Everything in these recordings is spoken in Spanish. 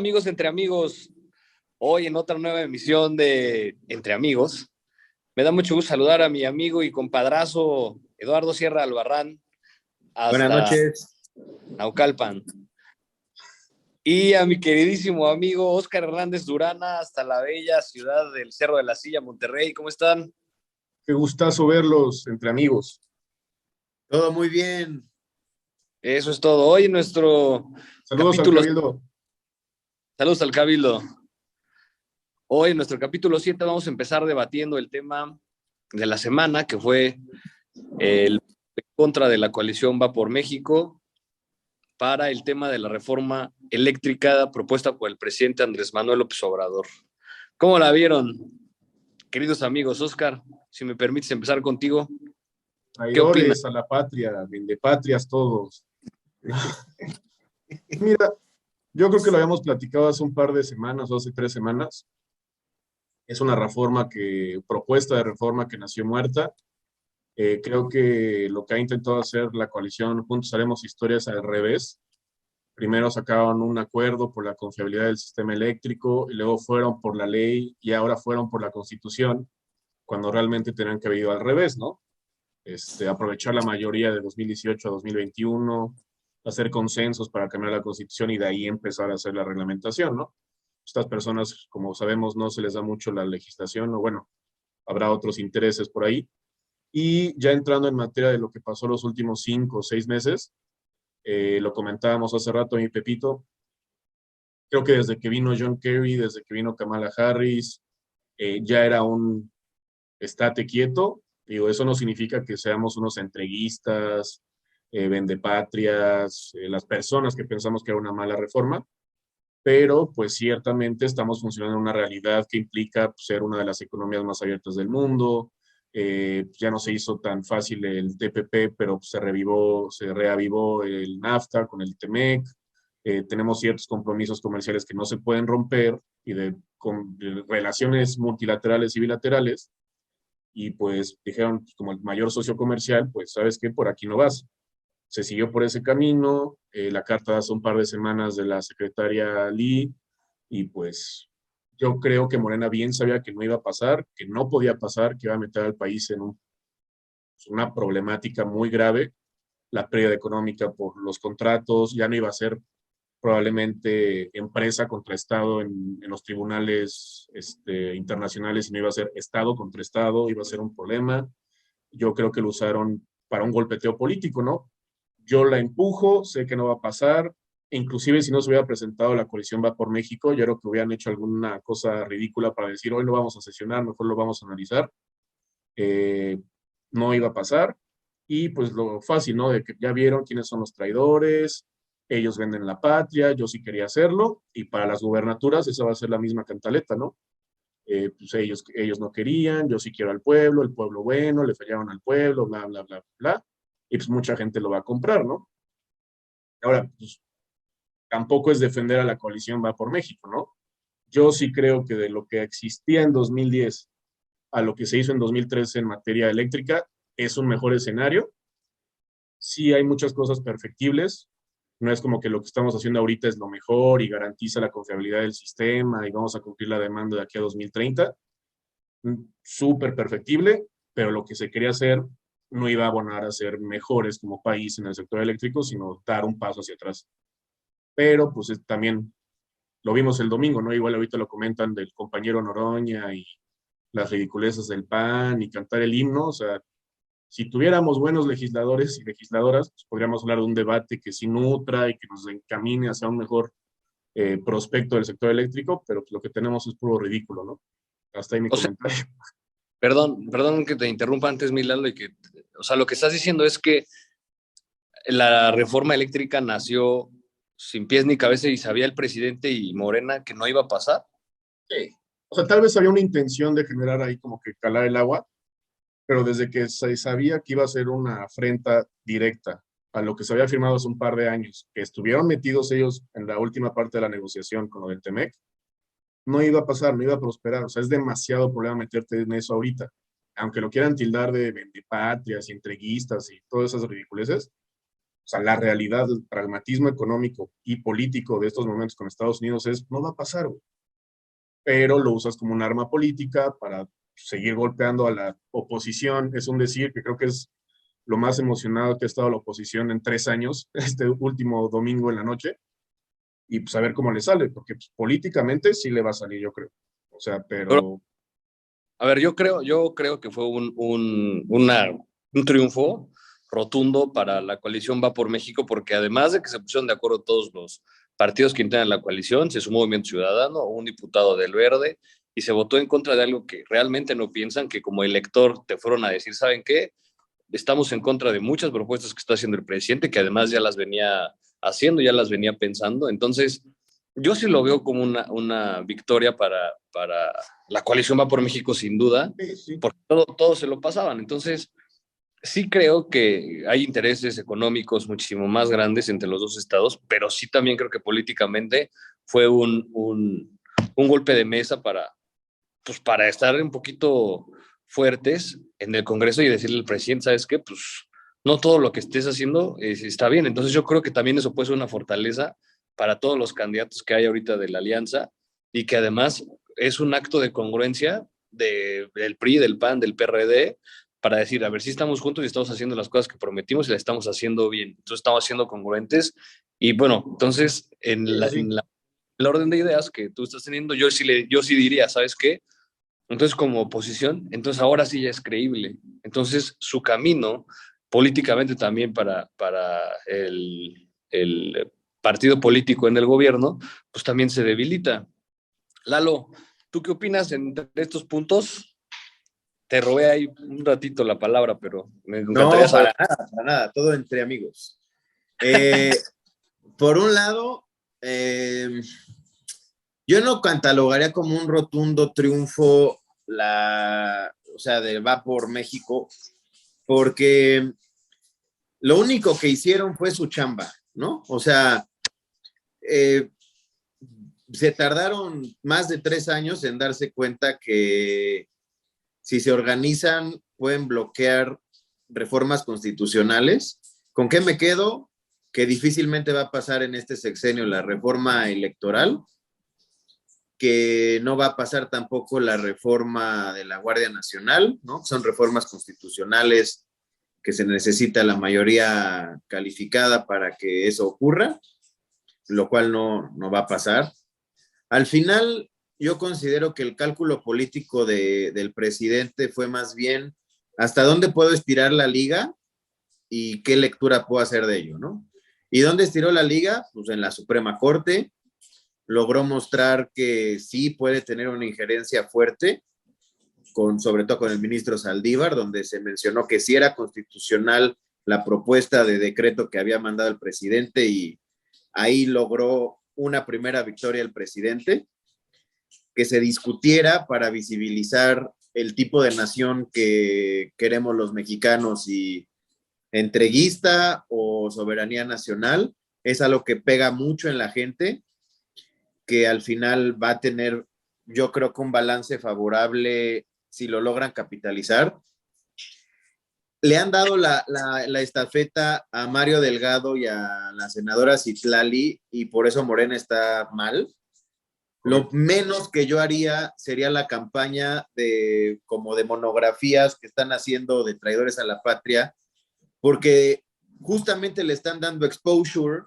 amigos entre amigos? Hoy en otra nueva emisión de Entre Amigos. Me da mucho gusto saludar a mi amigo y compadrazo Eduardo Sierra Albarrán Buenas hasta noches. Naucalpan. Y a mi queridísimo amigo Óscar Hernández Durana hasta la bella ciudad del Cerro de la Silla, Monterrey. ¿Cómo están? Qué gustazo verlos entre amigos. Todo muy bien. Eso es todo. Hoy en nuestro Saludos capítulo... al Cabildo. Saludos al Cabildo. Hoy en nuestro capítulo 7 vamos a empezar debatiendo el tema de la semana, que fue el contra de la coalición Va por México para el tema de la reforma eléctrica propuesta por el presidente Andrés Manuel López Obrador. ¿Cómo la vieron, queridos amigos? Óscar, si me permites empezar contigo. Traidores a la patria, vendepatrias todos. Mira, yo creo que lo habíamos platicado hace un par de semanas, o hace 3 semanas. Es una propuesta de reforma que nació muerta. Creo que lo que ha intentado hacer la coalición Juntos Haremos Historias al revés. Primero sacaron un acuerdo por la confiabilidad del sistema eléctrico, y luego fueron por la ley, y ahora fueron por la Constitución, cuando realmente tenían que haber ido al revés, ¿no? Aprovechar la mayoría de 2018 a 2021, hacer consensos para cambiar la Constitución y de ahí empezar a hacer la reglamentación, ¿no? Estas personas, como sabemos, no se les da mucho la legislación, o bueno, habrá otros intereses por ahí. Y ya entrando en materia de lo que pasó los últimos 5 o 6 meses, lo comentábamos hace rato, mi Pepito, creo que desde que vino John Kerry, desde que vino Kamala Harris, ya era un estate quieto. Digo, eso no significa que seamos unos entreguistas, vendepatrias, las personas que pensamos que era una mala reforma, pero pues ciertamente estamos funcionando en una realidad que implica pues, ser una de las economías más abiertas del mundo. Ya no se hizo tan fácil el TPP, pero pues, se reavivó el NAFTA con el TEMEC. Tenemos ciertos compromisos comerciales que no se pueden romper y de relaciones multilaterales y bilaterales. Y pues dijeron, como el mayor socio comercial, pues sabes qué, por aquí no vas. Se siguió por ese camino, la carta de hace un par de semanas de la secretaria Lee, y pues yo creo que Morena bien sabía que no iba a pasar, que no podía pasar, que iba a meter al país en una problemática muy grave, la pérdida económica por los contratos, ya no iba a ser probablemente empresa contra Estado en los tribunales internacionales, sino iba a ser Estado contra Estado, iba a ser un problema. Yo creo que lo usaron para un golpeteo político, ¿no? Yo la empujo, sé que no va a pasar, inclusive si no se hubiera presentado la coalición Va por México, yo creo que hubieran hecho alguna cosa ridícula para decir, hoy no vamos a sesionar, mejor lo vamos a analizar. No iba a pasar, y pues lo fácil, ¿no? De que ya vieron quiénes son los traidores, ellos venden la patria, yo sí quería hacerlo, y para las gubernaturas esa va a ser la misma cantaleta, ¿no? Pues ellos no querían, yo sí quiero al pueblo, el pueblo bueno, le fallaron al pueblo, bla, bla, bla, bla, y pues mucha gente lo va a comprar, ¿no? Ahora, pues tampoco es defender a la coalición Va por México, ¿no? Yo sí creo que de lo que existía en 2010 a lo que se hizo en 2013 en materia eléctrica, es un mejor escenario. Sí hay muchas cosas perfectibles, no es como que lo que estamos haciendo ahorita es lo mejor y garantiza la confiabilidad del sistema y vamos a cumplir la demanda de aquí a 2030. Súper perfectible, pero lo que se quería hacer no iba a abonar a ser mejores como país en el sector eléctrico, sino dar un paso hacia atrás. Pero pues también lo vimos el domingo, ¿no? Igual ahorita lo comentan del compañero Noroña y las ridiculeces del PAN y cantar el himno. O sea, si tuviéramos buenos legisladores y legisladoras, pues podríamos hablar de un debate que sí nutra y que nos encamine hacia un mejor prospecto del sector eléctrico, pero pues lo que tenemos es puro ridículo, ¿no? Hasta ahí mi comentario. Perdón que te interrumpa antes, Milalo, o sea, lo que estás diciendo es que la reforma eléctrica nació sin pies ni cabeza y sabía el presidente y Morena que no iba a pasar. Sí. O sea, tal vez había una intención de generar ahí como que calar el agua, pero desde que se sabía que iba a ser una afrenta directa a lo que se había firmado hace un par de años, que estuvieron metidos ellos en la última parte de la negociación con lo del TEMEC, no iba a pasar, no iba a prosperar. O sea, es demasiado problema meterte en eso ahorita. Aunque lo quieran tildar de vendepatrias y entreguistas y todas esas ridiculeces, sea, la realidad, el pragmatismo económico y político de estos momentos con Estados Unidos es, no va a pasar, güey. Pero lo usas como un arma política para seguir golpeando a la oposición. Es un decir que creo que es lo más emocionado que ha estado la oposición en 3 años, este último domingo en la noche, y pues a ver cómo le sale, porque pues, políticamente sí le va a salir, yo creo. O sea, pero... A ver, yo creo que fue un triunfo rotundo para la coalición Va por México, porque además de que se pusieron de acuerdo todos los partidos que integran la coalición, se sumó Movimiento Ciudadano, un diputado del Verde, y se votó en contra de algo que realmente no piensan, que como elector te fueron a decir, ¿saben qué? Estamos en contra de muchas propuestas que está haciendo el presidente, que además ya las venía haciendo, ya las venía pensando. Entonces, yo sí lo veo como una victoria para la coalición Va por México, sin duda, Sí, sí. porque todo se lo pasaban. Entonces, sí creo que hay intereses económicos muchísimo más grandes entre los dos estados, pero sí también creo que políticamente fue un golpe de mesa para estar un poquito fuertes en el Congreso y decirle al presidente, ¿sabes qué? Pues no todo lo que estés haciendo está bien. Entonces yo creo que también eso puede ser una fortaleza para todos los candidatos que hay ahorita de la alianza y que además es un acto de congruencia del PRI, del PAN, del PRD, para decir, a ver si estamos juntos y estamos haciendo las cosas que prometimos y las estamos haciendo bien. Entonces estamos siendo congruentes y bueno, entonces Sí, sí. el orden de ideas que tú estás teniendo, yo sí diría, ¿sabes qué? Entonces, como oposición, entonces ahora sí ya es creíble. Entonces, su camino políticamente también para el partido político en el gobierno, pues también se debilita. Lalo, ¿tú qué opinas entre estos puntos? Te robé ahí un ratito la palabra, pero me encantaría No, saber. para nada, todo entre amigos. Eh, por un lado, yo no catalogaría como un rotundo triunfo o sea, de Va por México, porque lo único que hicieron fue su chamba, ¿no? O sea, eh, se tardaron más de 3 años en darse cuenta que si se organizan pueden bloquear reformas constitucionales. ¿Con qué me quedo? Que difícilmente va a pasar en este sexenio la reforma electoral, que no va a pasar tampoco la reforma de la Guardia Nacional, ¿no? Son reformas constitucionales que se necesita la mayoría calificada para que eso ocurra, lo cual no va a pasar. Al final, yo considero que el cálculo político del presidente fue más bien hasta dónde puedo estirar la liga y qué lectura puedo hacer de ello, ¿no? ¿Y dónde estiró la liga? Pues en la Suprema Corte. Logró mostrar que sí puede tener una injerencia fuerte, sobre todo con el ministro Saldívar, donde se mencionó que sí era constitucional la propuesta de decreto que había mandado el presidente y ahí logró una primera victoria el presidente, que se discutiera para visibilizar el tipo de nación que queremos los mexicanos y entreguista o soberanía nacional. Es algo que pega mucho en la gente, que al final va a tener, yo creo que un balance favorable si lo logran capitalizar. Le han dado la estafeta a Mario Delgado y a la senadora Citlali y por eso Morena está mal. Lo menos que yo haría sería la campaña como de monografías que están haciendo de traidores a la patria, porque justamente le están dando exposure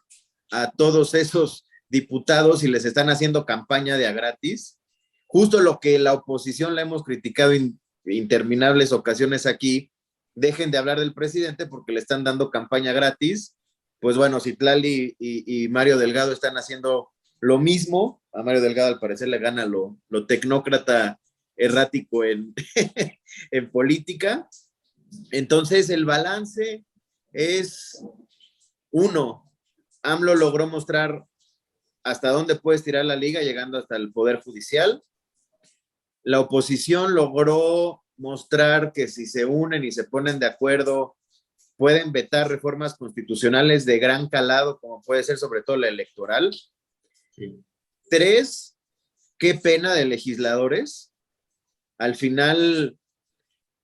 a todos esos diputados y les están haciendo campaña de a gratis. Justo lo que la oposición la hemos criticado interminables ocasiones aquí, dejen de hablar del presidente porque le están dando campaña gratis. Pues bueno, Citlali y Mario Delgado están haciendo lo mismo. A Mario Delgado al parecer le gana lo tecnócrata errático en política. Entonces el balance es uno, AMLO logró mostrar hasta dónde puede estirar la liga, llegando hasta el Poder Judicial. La oposición logró mostrar que si se unen y se ponen de acuerdo, pueden vetar reformas constitucionales de gran calado, como puede ser sobre todo la electoral. Sí. 3, qué pena de legisladores. Al final,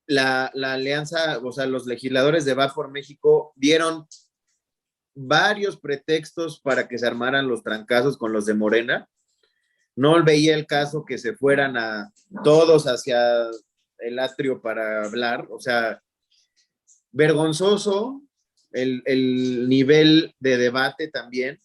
la alianza, o sea, los legisladores de Va por México dieron varios pretextos para que se armaran los trancazos con los de Morena. No veía el caso que se fueran a todos hacia el atrio para hablar, o sea, vergonzoso el nivel de debate también.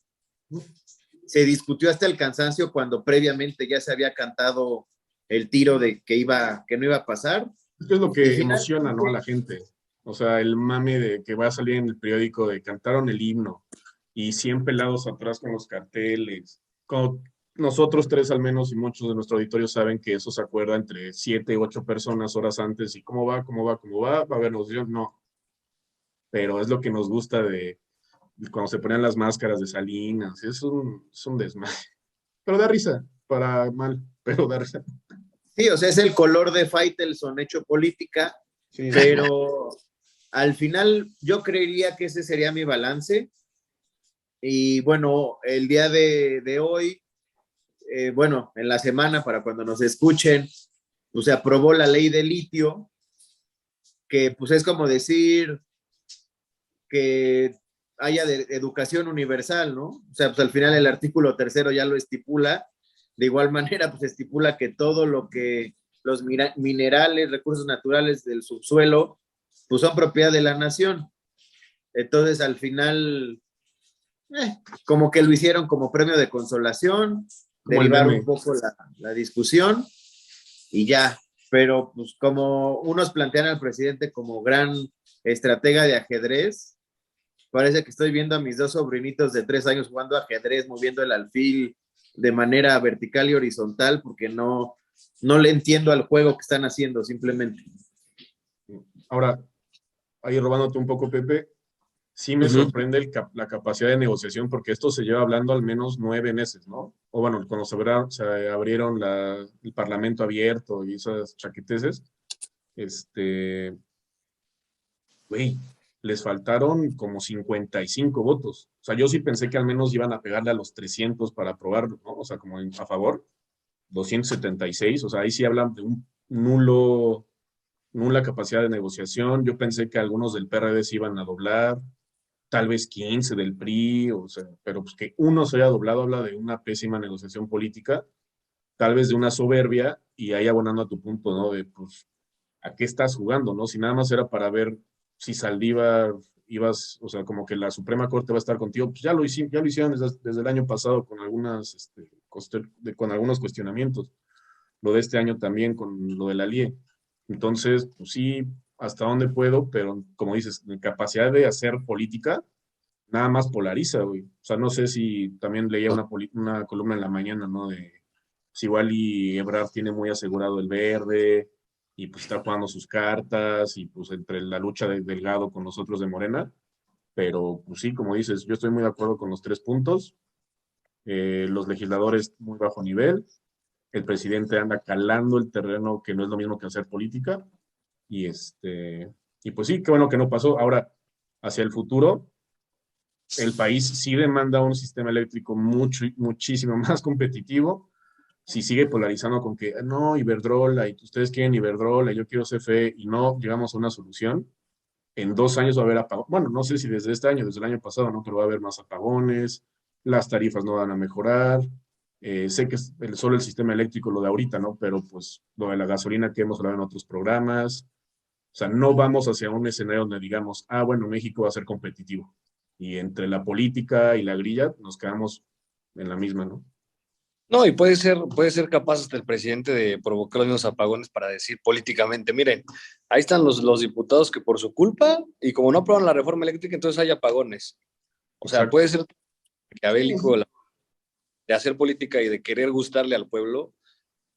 Se discutió hasta el cansancio cuando previamente ya se había cantado el tiro de que no iba a pasar. Es lo que emociona, ¿no?, a la gente. O sea, el mame de que va a salir en el periódico de cantaron el himno y 100 pelados atrás con los carteles. Como nosotros tres al menos y muchos de nuestro auditorio saben que eso se acuerda entre 7 u 8 personas horas antes y cómo va, va a haber negociación, no. Pero es lo que nos gusta de cuando se ponían las máscaras de Salinas, es un desmadre. Pero da risa, para mal, pero da risa. Sí, o sea, es el color de Faitelson hecho política, sí, pero al final yo creería que ese sería mi balance. Y bueno, el día de hoy, bueno, en la semana, para cuando nos escuchen, pues se aprobó la ley de litio, que pues es como decir que haya educación universal, ¿no? O sea, pues al final el artículo 3º ya lo estipula. De igual manera, pues estipula que todo lo que los minerales, recursos naturales del subsuelo, pues son propiedad de la nación. Entonces, al final, como que lo hicieron como premio de consolación, como derivar un poco la discusión y ya. Pero, pues, como unos plantean al presidente como gran estratega de ajedrez, parece que estoy viendo a mis 2 sobrinitos de 3 años jugando ajedrez, moviendo el alfil de manera vertical y horizontal, porque no le entiendo al juego que están haciendo, simplemente. Ahora, ahí robándote un poco, Pepe, sí me sorprende la capacidad de negociación, porque esto se lleva hablando al menos 9 meses, ¿no? O bueno, cuando se abrieron el Parlamento abierto y esas chaqueteses, güey, les faltaron como 55 votos. O sea, yo sí pensé que al menos iban a pegarle a los 300 para aprobarlo, ¿no? O sea, como a favor, 276. O sea, ahí sí hablan de un nula capacidad de negociación. Yo pensé que algunos del PRD se iban a doblar, tal vez 15 del PRI, o sea, pero pues que uno se haya doblado habla de una pésima negociación política, tal vez de una soberbia, y ahí abonando a tu punto, ¿no? De, pues, ¿a qué estás jugando, no? Si nada más era para ver si Saldívar ibas, o sea, como que la Suprema Corte va a estar contigo, pues ya lo hicieron desde el año pasado con con algunos cuestionamientos. Lo de este año también con lo de la LIE. Entonces, pues sí, hasta donde puedo, pero como dices, mi capacidad de hacer política nada más polariza, güey. O sea, no sé si también leía una columna en la mañana, ¿no? De si igual y Ebrard tiene muy asegurado el verde y pues está jugando sus cartas y pues entre la lucha de Delgado con los otros de Morena, pero pues sí, como dices, yo estoy muy de acuerdo con los 3 puntos, los legisladores muy bajo nivel, el presidente anda calando el terreno, que no es lo mismo que hacer política, y y pues sí, qué bueno que no pasó. Ahora, hacia el futuro, el país sí demanda un sistema eléctrico muchísimo más competitivo. Si sigue polarizando con que no, Iberdrola, y ustedes quieren Iberdrola, yo quiero CFE, y no llegamos a una solución, en 2 años va a haber apagones. Bueno, no sé si desde este año, desde el año pasado, ¿no? Pero va a haber más apagones, las tarifas no van a mejorar. Sé que es solo el sistema eléctrico lo de ahorita, ¿no? Pero pues lo de la gasolina que hemos hablado en otros programas. O sea, no vamos hacia un escenario donde digamos, bueno, México va a ser competitivo. Y entre la política y la grilla nos quedamos en la misma, ¿no? No, y puede ser capaz hasta el presidente de provocar los mismos apagones para decir políticamente, miren, ahí están los diputados que por su culpa, y como no aprueban la reforma eléctrica, entonces hay apagones. O sea, puede ser maquiavélico de hacer política y de querer gustarle al pueblo,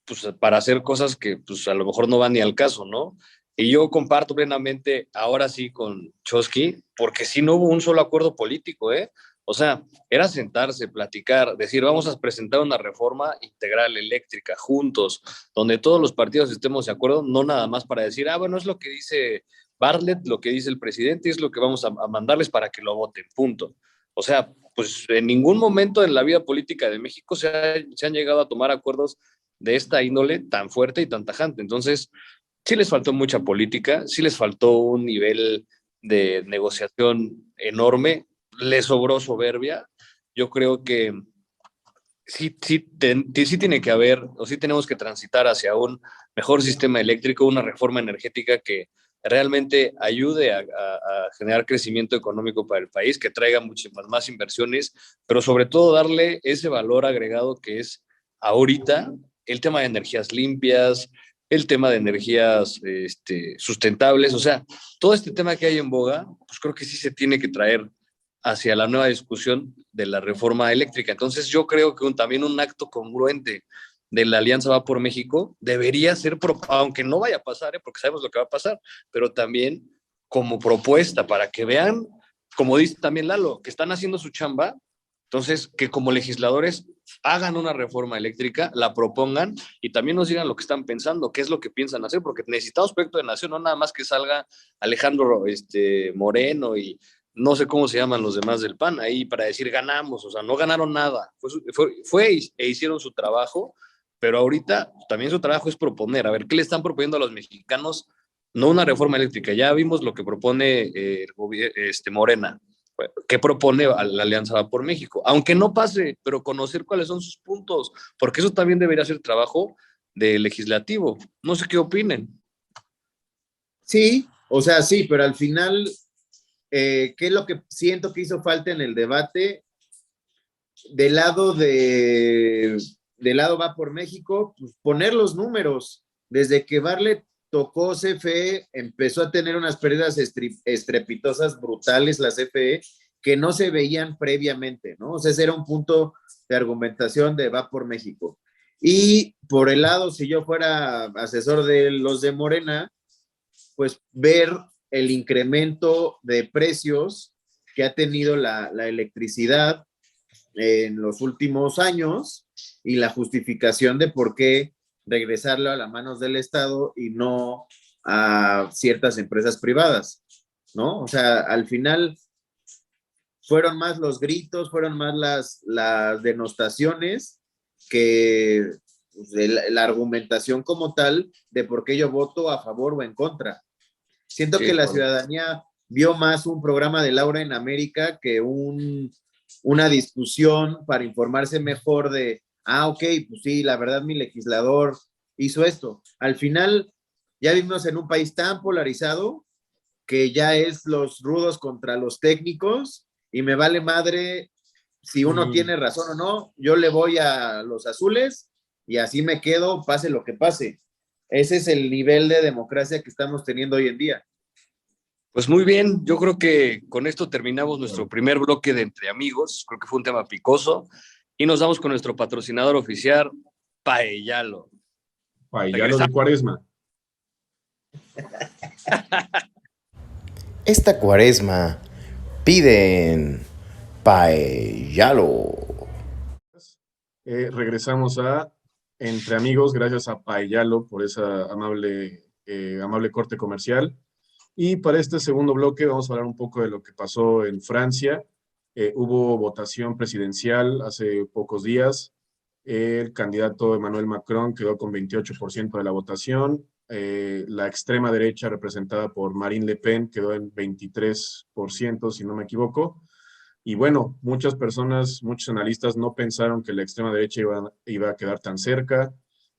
pues para hacer cosas que pues a lo mejor no van ni al caso, ¿no? Y yo comparto plenamente, ahora sí, con Chosky, porque sí no hubo un solo acuerdo político, ¿eh? O sea, era sentarse, platicar, decir, vamos a presentar una reforma integral eléctrica juntos, donde todos los partidos estemos de acuerdo, no nada más para decir, bueno, es lo que dice Bartlett, lo que dice el presidente, es lo que vamos a mandarles para que lo voten, punto. O sea, pues en ningún momento en la vida política de México se han llegado a tomar acuerdos de esta índole tan fuerte y tan tajante. Entonces, sí les faltó mucha política, sí les faltó un nivel de negociación enorme. le sobró soberbia. Yo creo que sí tiene que haber, o sí tenemos que transitar hacia un mejor sistema eléctrico, una reforma energética que realmente ayude a generar crecimiento económico para el país, que traiga muchas más inversiones, pero sobre todo darle ese valor agregado que es ahorita el tema de energías limpias, el tema de energías sustentables, o sea, todo este tema que hay en boga, pues creo que sí se tiene que traer hacia la nueva discusión de la reforma eléctrica. Entonces yo creo que también un acto congruente de la Alianza Va por México debería ser, aunque no vaya a pasar, porque sabemos lo que va a pasar, pero también como propuesta para que vean, como dice también Lalo, que están haciendo su chamba, entonces que como legisladores hagan una reforma eléctrica, la propongan y también nos digan lo que están pensando, qué es lo que piensan hacer, porque necesitamos proyecto de nación, no nada más que salga Alejandro Moreno y no sé cómo se llaman los demás del PAN ahí para decir ganamos, o sea, no ganaron nada, fue e hicieron su trabajo, pero ahorita también su trabajo es proponer, a ver, ¿qué le están proponiendo a los mexicanos? No una reforma eléctrica, ya vimos lo que propone Morena, ¿qué propone la Alianza Va por México? Aunque no pase, pero conocer cuáles son sus puntos, porque eso también debería ser trabajo de legislativo. No sé qué opinen. Sí, o sea, sí, pero al final, ¿qué es lo que siento que hizo falta en el debate? Del lado Va por México, pues poner los números. Desde que Barlet tocó CFE, empezó a tener unas pérdidas estrepitosas, brutales la CFE, que no se veían previamente, ¿no? O sea, ese era un punto de argumentación de Va por México. Y por el lado, si yo fuera asesor de los de Morena, pues ver el incremento de precios que ha tenido la electricidad en los últimos años y la justificación de por qué regresarlo a las manos del Estado y no a ciertas empresas privadas, ¿no? O sea, al final fueron más los gritos, fueron más las denostaciones que pues, la argumentación como tal de por qué yo voto a favor o en contra. Siento que la ciudadanía vio más un programa de Laura en América que una discusión para informarse mejor de, ok, pues sí, la verdad mi legislador hizo esto. Al final, ya vivimos en un país tan polarizado que ya es los rudos contra los técnicos y me vale madre si uno tiene razón o no, yo le voy a los azules y así me quedo, pase lo que pase. Ese es el nivel de democracia que estamos teniendo hoy en día. Pues muy bien, yo creo que con esto terminamos nuestro primer bloque de Entre Amigos. Creo que fue un tema picoso. Y nos vamos con nuestro patrocinador oficial, Paellalo. Paellalo de Cuaresma. Esta Cuaresma piden Paellalo. Regresamos a Entre Amigos, gracias a Paellalo por esa amable corte comercial. Y para este segundo bloque vamos a hablar un poco de lo que pasó en Francia. Hubo votación presidencial hace pocos días. El candidato Emmanuel Macron quedó con 28% de la votación. La extrema derecha, representada por Marine Le Pen, quedó en 23%, si no me equivoco. Y bueno, muchas personas, muchos analistas no pensaron que la extrema derecha iba a quedar tan cerca.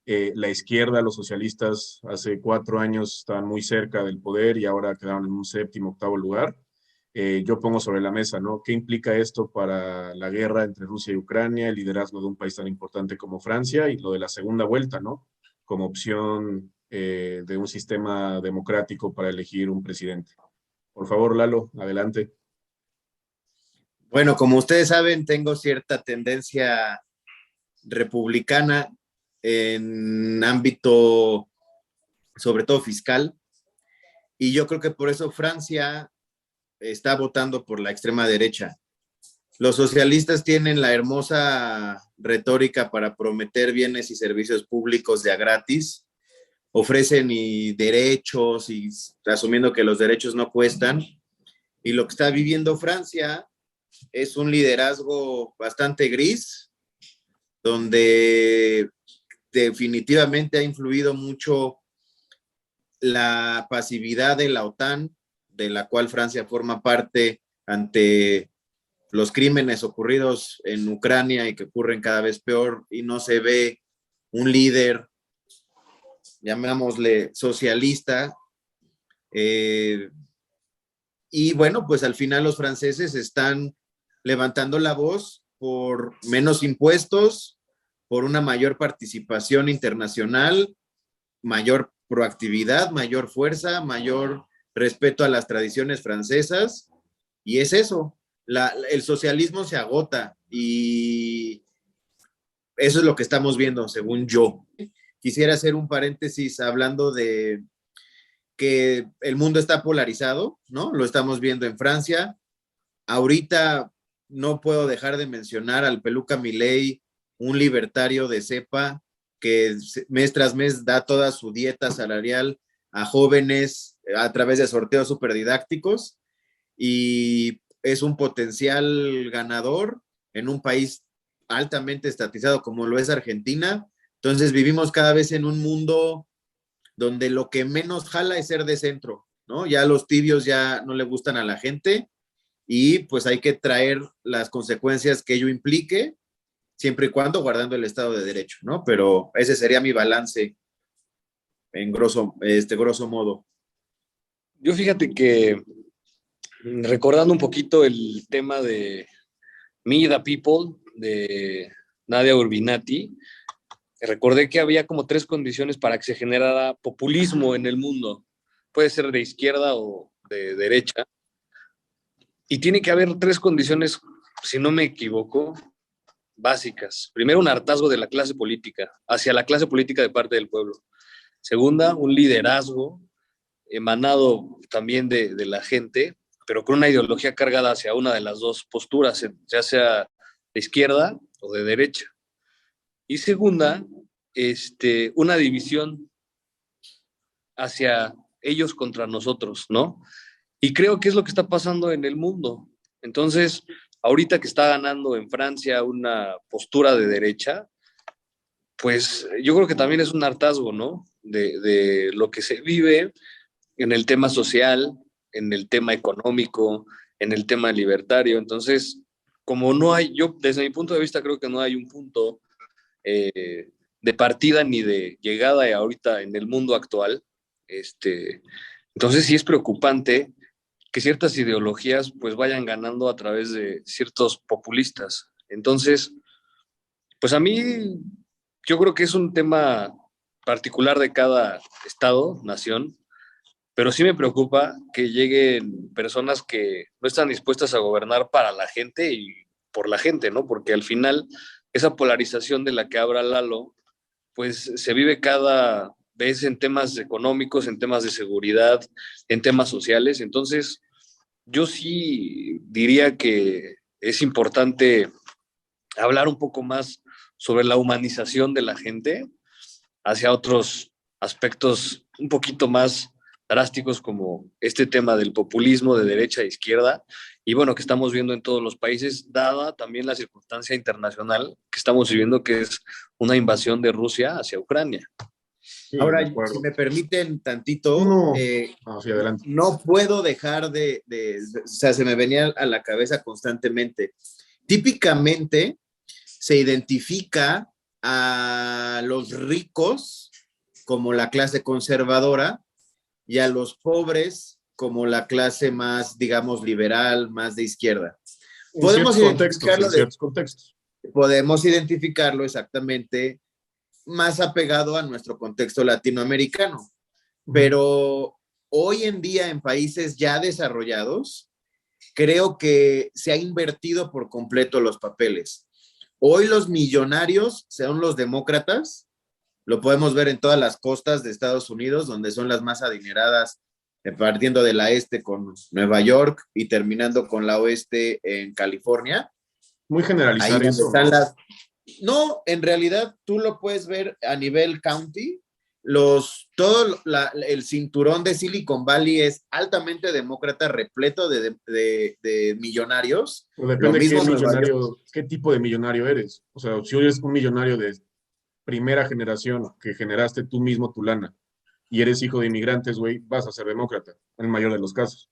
La izquierda, los socialistas, hace 4 años estaban muy cerca del poder y ahora quedaron en un séptimo, octavo lugar. Yo pongo sobre la mesa, ¿no? ¿Qué implica esto para la guerra entre Rusia y Ucrania, el liderazgo de un país tan importante como Francia y lo de la segunda vuelta, ¿no? Como opción de un sistema democrático para elegir un presidente. Por favor, Lalo, adelante. Bueno, como ustedes saben, tengo cierta tendencia republicana en ámbito, sobre todo fiscal, y yo creo que por eso Francia está votando por la extrema derecha. Los socialistas tienen la hermosa retórica para prometer bienes y servicios públicos de a gratis, ofrecen y derechos y asumiendo que los derechos no cuestan, y lo que está viviendo Francia es un liderazgo bastante gris, donde definitivamente ha influido mucho la pasividad de la OTAN, de la cual Francia forma parte ante los crímenes ocurridos en Ucrania y que ocurren cada vez peor y no se ve un líder, llamémosle socialista. Y bueno, pues al final los franceses están levantando la voz por menos impuestos, por una mayor participación internacional, mayor proactividad, mayor fuerza, mayor respeto a las tradiciones francesas. Y es eso, el socialismo se agota y eso es lo que estamos viendo, según yo. Quisiera hacer un paréntesis hablando de que el mundo está polarizado, ¿no? Lo estamos viendo en Francia. Ahorita no puedo dejar de mencionar al Peluca Milei, un libertario de cepa que mes tras mes da toda su dieta salarial a jóvenes a través de sorteos superdidácticos y es un potencial ganador en un país altamente estatizado como lo es Argentina. Entonces vivimos cada vez en un mundo donde lo que menos jala es ser de centro, ¿no? Ya los tibios ya no le gustan a la gente y pues hay que traer las consecuencias que ello implique, siempre y cuando guardando el Estado de Derecho, ¿no? Pero ese sería mi balance en grosso modo. Yo fíjate que recordando un poquito el tema de Me the People de Nadia Urbinati, recordé que había como 3 condiciones para que se generara populismo en el mundo. Puede ser de izquierda o de derecha. Y tiene que haber 3 condiciones, si no me equivoco, básicas. Primero, un hartazgo de la clase política, hacia la clase política de parte del pueblo. Segunda, un liderazgo emanado también de la gente, pero con una ideología cargada hacia una de las dos posturas, ya sea de izquierda o de derecha. Y segunda, una división hacia ellos contra nosotros, ¿no? Y creo que es lo que está pasando en el mundo. Entonces, ahorita que está ganando en Francia una postura de derecha, pues yo creo que también es un hartazgo, ¿no? De lo que se vive en el tema social, en el tema económico, en el tema libertario. Entonces, como no hay, yo desde mi punto de vista creo que no hay un punto de partida ni de llegada ahorita en el mundo actual. Entonces sí es preocupante que ciertas ideologías pues vayan ganando a través de ciertos populistas. Entonces, pues a mí yo creo que es un tema particular de cada estado, nación, pero sí me preocupa que lleguen personas que no están dispuestas a gobernar para la gente y por la gente, ¿no? Porque al final esa polarización de la que habla Lalo, pues se vive cada vez en temas económicos, en temas de seguridad, en temas sociales. Entonces, yo sí diría que es importante hablar un poco más sobre la humanización de la gente hacia otros aspectos un poquito más drásticos como este tema del populismo de derecha e izquierda y bueno, que estamos viendo en todos los países, dada también la circunstancia internacional que estamos viviendo, que es una invasión de Rusia hacia Ucrania. Sí, Ahora, de acuerdo. si me permiten tantito, No, sí, adelante. no puedo dejar o sea, se me venía a la cabeza constantemente. Típicamente se identifica a los ricos como la clase conservadora y a los pobres como la clase más, digamos, liberal, más de izquierda. En ciertos contextos. Podemos identificarlo exactamente más apegado a nuestro contexto latinoamericano. Pero hoy en día en países ya desarrollados, creo que se ha invertido por completo los papeles. Hoy los millonarios son los demócratas, lo podemos ver en todas las costas de Estados Unidos, donde son las más adineradas, partiendo de la este con Nueva York y terminando con la oeste en California. Muy generalizar eso. Están No, en realidad tú lo puedes ver a nivel county. Todo el cinturón de Silicon Valley es altamente demócrata, repleto de millonarios. Depende qué tipo de millonario eres. O sea, si eres un millonario de primera generación que generaste tú mismo tu lana y eres hijo de inmigrantes, güey, vas a ser demócrata, en el mayor de los casos.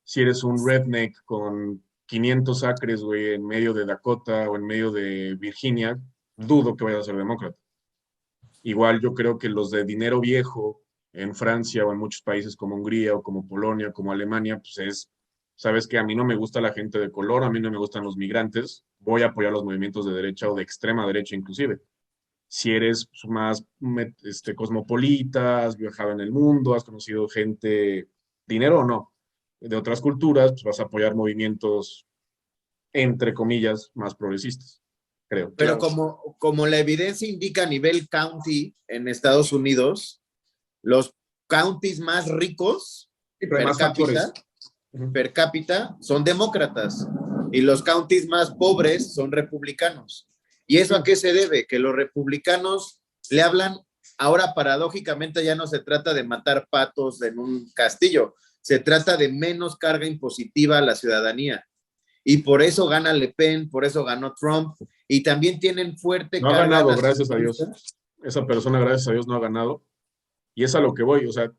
Si eres un redneck con 500 acres, güey, en medio de Dakota o en medio de Virginia, dudo que vaya a ser demócrata. Igual yo creo que los de dinero viejo en Francia o en muchos países como Hungría o como Polonia, como Alemania, pues sabes que a mí no me gusta la gente de color, a mí no me gustan los migrantes, voy a apoyar los movimientos de derecha o de extrema derecha inclusive. Si eres pues, más cosmopolita, has viajado en el mundo, has conocido gente, dinero o no, de otras culturas, pues vas a apoyar movimientos, entre comillas, más progresistas, creo. Pero Claro. como la evidencia indica a nivel county en Estados Unidos, los counties más ricos Sí, pero hay más factores. per cápita son demócratas y los counties más pobres son republicanos. ¿Y eso a qué se debe? Que los republicanos le hablan, ahora paradójicamente ya no se trata de matar patos en un castillo, se trata de menos carga impositiva a la ciudadanía. Y por eso gana Le Pen, por eso ganó Trump, y también tienen fuerte No ha carga ganado, gracias a Dios. nacionalista. Esa persona, gracias a Dios, no ha ganado. Y es a lo que voy. O sea,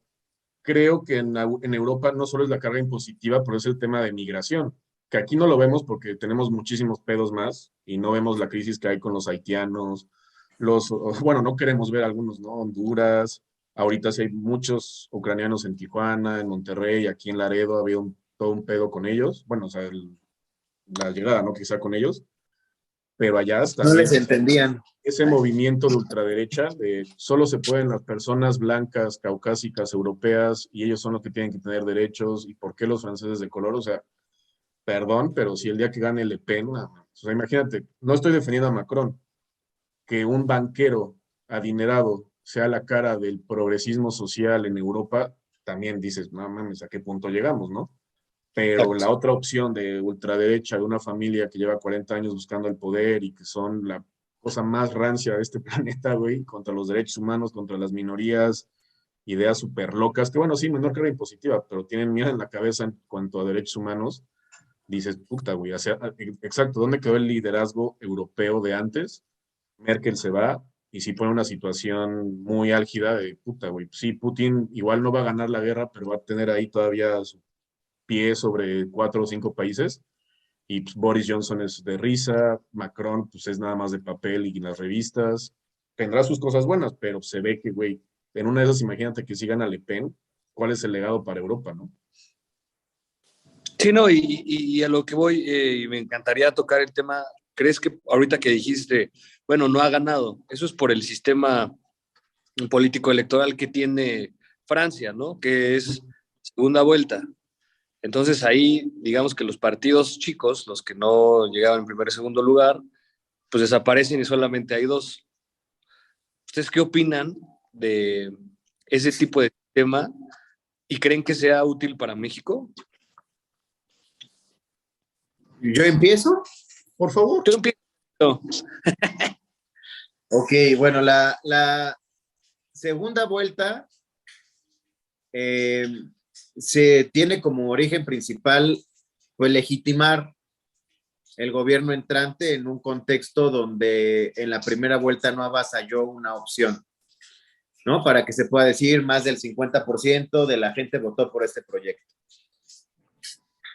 creo que en Europa no solo es la carga impositiva, pero es el tema de migración, que aquí no lo vemos porque tenemos muchísimos pedos más y no vemos la crisis que hay con los haitianos, bueno, no queremos ver algunos, ¿no? Honduras, ahorita sí hay muchos ucranianos en Tijuana, en Monterrey, aquí en Laredo, había todo un pedo con ellos, bueno, o sea, la llegada, ¿no? Quizá con ellos, pero allá No también les entendían. ese movimiento de ultraderecha, de solo se pueden las personas blancas, caucásicas, europeas, y ellos son los que tienen que tener derechos, y por qué los franceses de color, o sea, perdón, pero si el día que gane Le Pen, o sea, imagínate, no estoy defendiendo a Macron, que un banquero adinerado sea la cara del progresismo social en Europa, también dices, no mames, ¿a qué punto llegamos, no? Pero la otra opción de ultraderecha, de una familia que lleva 40 años buscando el poder y que son la cosa más rancia de este planeta, güey, contra los derechos humanos, contra las minorías, ideas súper locas, que bueno, sí, menor carga impositiva, pero tienen miedo en la cabeza en cuanto a derechos humanos, dices, puta, güey, o sea, exacto, ¿dónde quedó el liderazgo europeo de antes? Merkel se va y sí pone una situación muy álgida de puta, güey. Sí, Putin igual no va a ganar la guerra, pero va a tener ahí todavía su pie sobre 4 o 5 países. Y pues, Boris Johnson es de risa, Macron pues es nada más de papel y las revistas. Tendrá sus cosas buenas, pero se ve que, güey, en una de esas, imagínate que sigan a Le Pen, ¿cuál es el legado para Europa, no? Sí, no, y a lo que voy, y me encantaría tocar el tema, ¿crees que ahorita que dijiste, bueno, no ha ganado? Eso es por el sistema político electoral que tiene Francia, ¿no? Que es segunda vuelta. Entonces ahí, digamos que los partidos chicos, los que no llegaban en primer y segundo lugar, pues desaparecen y solamente hay dos. ¿Ustedes qué opinan de ese tipo de sistema y creen que sea útil para México? ¿Yo empiezo? Por favor. Yo empiezo. Ok, bueno, la segunda vuelta se tiene como origen principal pues legitimar el gobierno entrante en un contexto donde en la primera vuelta no avasalló una opción, ¿no? Para que se pueda decir más del 50% de la gente votó por este proyecto.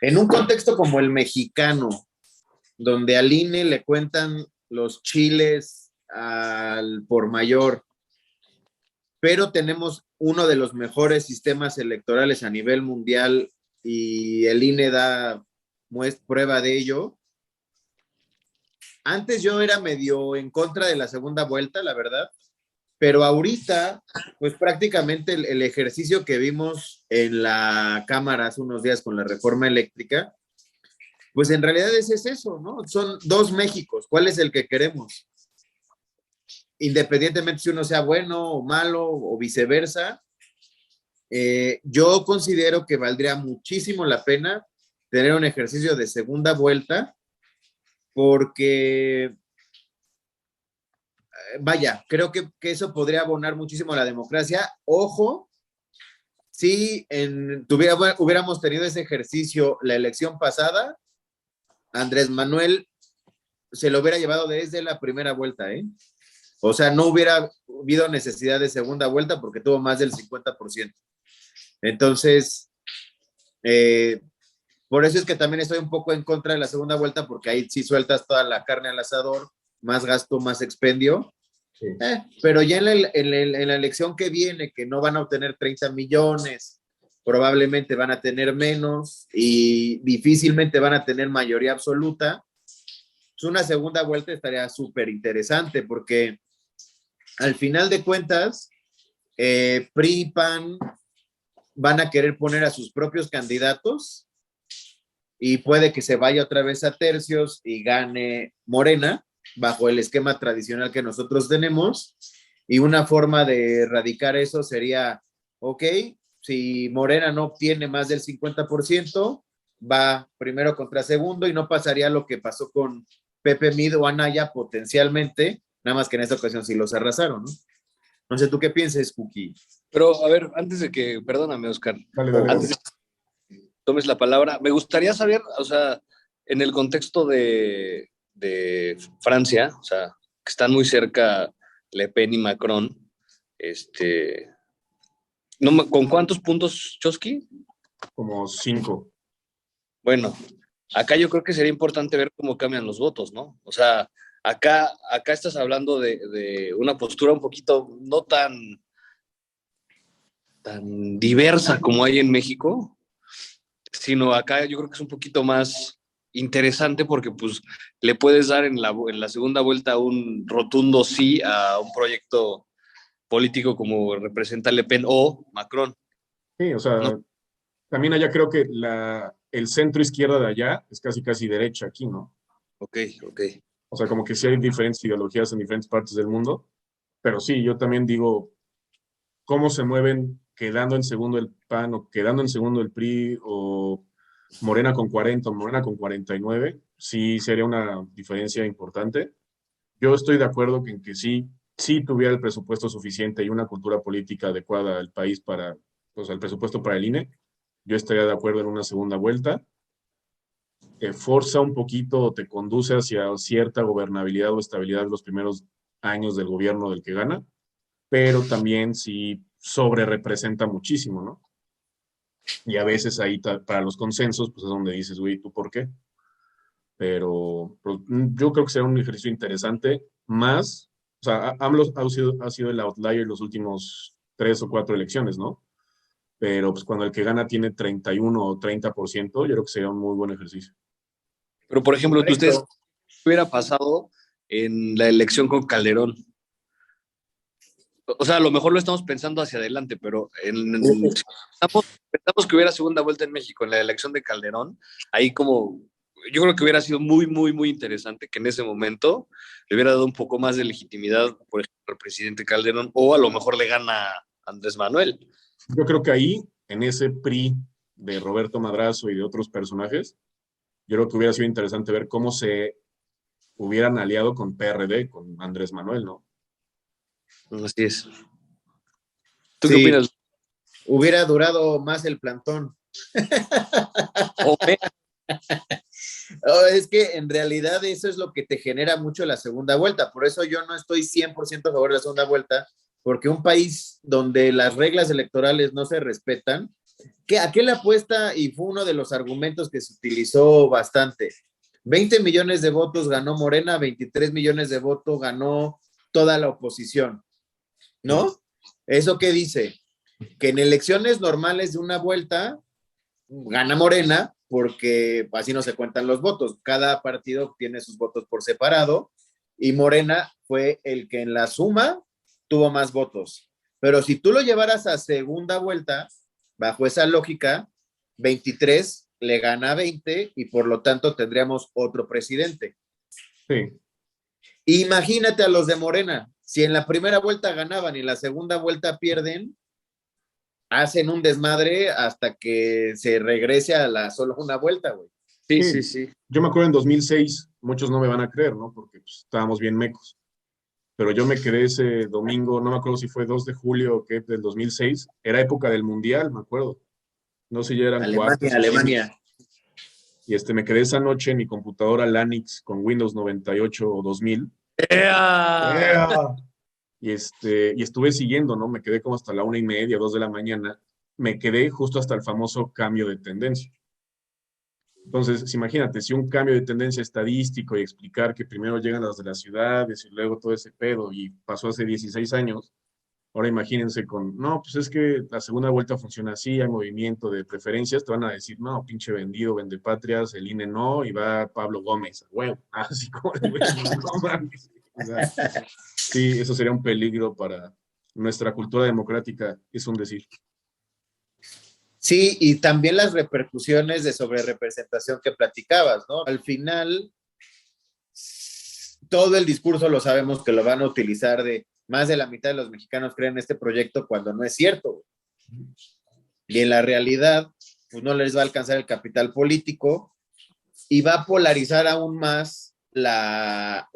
En un contexto como el mexicano, donde al INE le cuentan los chiles al por mayor, pero tenemos uno de los mejores sistemas electorales a nivel mundial y el INE da prueba de ello. Antes yo era medio en contra de la segunda vuelta, la verdad, pero ahorita, pues prácticamente el ejercicio que vimos en la Cámara hace unos días con la reforma eléctrica, pues en realidad es eso, ¿no? Son dos Méxicos, ¿cuál es el que queremos? Independientemente si uno sea bueno o malo o viceversa, yo considero que valdría muchísimo la pena tener un ejercicio de segunda vuelta porque, vaya, creo que eso podría abonar muchísimo a la democracia. Ojo, si hubiéramos tenido ese ejercicio la elección pasada, Andrés Manuel se lo hubiera llevado desde la primera vuelta, ¿eh? O sea, no hubiera habido necesidad de segunda vuelta porque tuvo más del 50%. Entonces, pues Por eso es que también estoy un poco en contra de la segunda vuelta, porque ahí sí sueltas toda la carne al asador, más gasto, más expendio. Sí. Pero ya en la elección que viene, que no van a obtener 30 millones, probablemente van a tener menos y difícilmente van a tener mayoría absoluta, pues una segunda vuelta estaría súper interesante, porque al final de cuentas, PRI y PAN van a querer poner a sus propios candidatos y puede que se vaya otra vez a tercios y gane Morena bajo el esquema tradicional que nosotros tenemos. Y una forma de erradicar eso sería, ok, si Morena no obtiene más del 50%, va primero contra segundo y no pasaría lo que pasó con Pepe Mid o Anaya potencialmente, nada más que en esta ocasión sí los arrasaron, ¿no? No sé, ¿tú qué piensas, Cookie? Pero, a ver, antes de que, perdóname, Oscar, Dale. antes de que tomes la palabra, me gustaría saber, o sea, en el contexto de Francia, o sea, que están muy cerca Le Pen y Macron, no, ¿con cuántos puntos, Chosky? Como 5. Bueno, acá yo creo que sería importante ver cómo cambian los votos, ¿no? O sea, acá estás hablando de una postura un poquito no tan diversa como hay en México, sino acá yo creo que es un poquito más interesante porque pues le puedes dar en la segunda vuelta un rotundo sí a un proyecto político como representa Le Pen o Macron, Sí, o ¿no? sea, también allá creo que el centro izquierda de allá es casi derecha aquí, ¿no? Ok, ok. O sea, como que sí hay diferentes ideologías en diferentes partes del mundo, pero sí, yo también digo, cómo se mueven quedando en segundo el PAN o quedando en segundo el PRI o Morena con 40 o Morena con 49, sí sería una diferencia importante. Yo estoy de acuerdo en que sí tuviera el presupuesto suficiente y una cultura política adecuada al país para, pues, el presupuesto para el INE, yo estaría de acuerdo en una segunda vuelta. Te forza un poquito o te conduce hacia cierta gobernabilidad o estabilidad en los primeros años del gobierno del que gana, pero también sí sobre representa muchísimo, ¿no? Y a veces ahí para los consensos, pues es donde dices, güey, ¿tú por qué? Pero yo creo que será un ejercicio interesante, más, o sea, AMLO ha sido el outlier los últimos 3 o 4 elecciones, ¿no? Pero pues cuando el que gana tiene 31 o 30%, yo creo que sería un muy buen ejercicio. Pero por ejemplo, ¿ustedes Correcto. qué hubiera pasado en la elección con Calderón? O sea, a lo mejor lo estamos pensando hacia adelante, pero pensamos que hubiera segunda vuelta en México en la elección de Calderón, ahí como yo creo que hubiera sido muy, muy, muy interesante que en ese momento le hubiera dado un poco más de legitimidad, por ejemplo, al presidente Calderón, o a lo mejor le gana Andrés Manuel. Yo creo que ahí, en ese PRI de Roberto Madrazo y de otros personajes, yo creo que hubiera sido interesante ver cómo se hubieran aliado con PRD, con Andrés Manuel, ¿no? Así es. ¿Tú qué Sí, opinas? hubiera durado más el plantón. O Oh, es que en realidad eso es lo que te genera mucho la segunda vuelta. Por eso yo no estoy 100% a favor de la segunda vuelta, porque un país donde las reglas electorales no se respetan, ¿a qué le apuesta? Y fue uno de los argumentos que se utilizó bastante. 20 millones de votos ganó Morena, 23 millones de votos ganó toda la oposición, ¿no? ¿Eso qué dice? Que en elecciones normales de una vuelta gana Morena porque así no se cuentan los votos. Cada partido tiene sus votos por separado y Morena fue el que en la suma tuvo más votos. Pero si tú lo llevaras a segunda vuelta, bajo esa lógica, 23 le gana a 20 y por lo tanto tendríamos otro presidente. Sí, Imagínate a los de Morena, si en la primera vuelta ganaban y en la segunda vuelta pierden, hacen un desmadre hasta que se regrese a la solo una vuelta, güey. sí, sí. sí, sí. Yo me acuerdo en 2006, muchos no me van a creer, ¿no? Porque pues, estábamos bien mecos. Pero yo me quedé ese domingo, no me acuerdo si fue 2 de julio o qué, del 2006. Era época del Mundial, me acuerdo. No sé si ya eran cuartos Alemania, o semis. Alemania. Y me quedé esa noche en mi computadora Lanix con Windows 98 o 2000. ¡Ea! ¡Ea! Y estuve siguiendo, ¿no? Me quedé como hasta la 1:30, 2 de la mañana. Me quedé justo hasta el famoso cambio de tendencia. Entonces, imagínate, si un cambio de tendencia estadístico y explicar que primero llegan las de las ciudades y luego todo ese pedo y pasó hace 16 años, ahora imagínense no, pues es que la segunda vuelta funciona así, hay movimiento de preferencias, te van a decir, no, pinche vendido, vende patrias, el INE no, y va Pablo Gómez, huevo, así como, no mames. O sea, sí, eso sería un peligro para nuestra cultura democrática, es un decir. Sí, y también las repercusiones de sobrerepresentación que platicabas, ¿no? Al final, todo el discurso lo sabemos que lo van a utilizar de más de la mitad de los mexicanos creen este proyecto cuando no es cierto. Y en la realidad, pues no les va a alcanzar el capital político y va a polarizar aún más la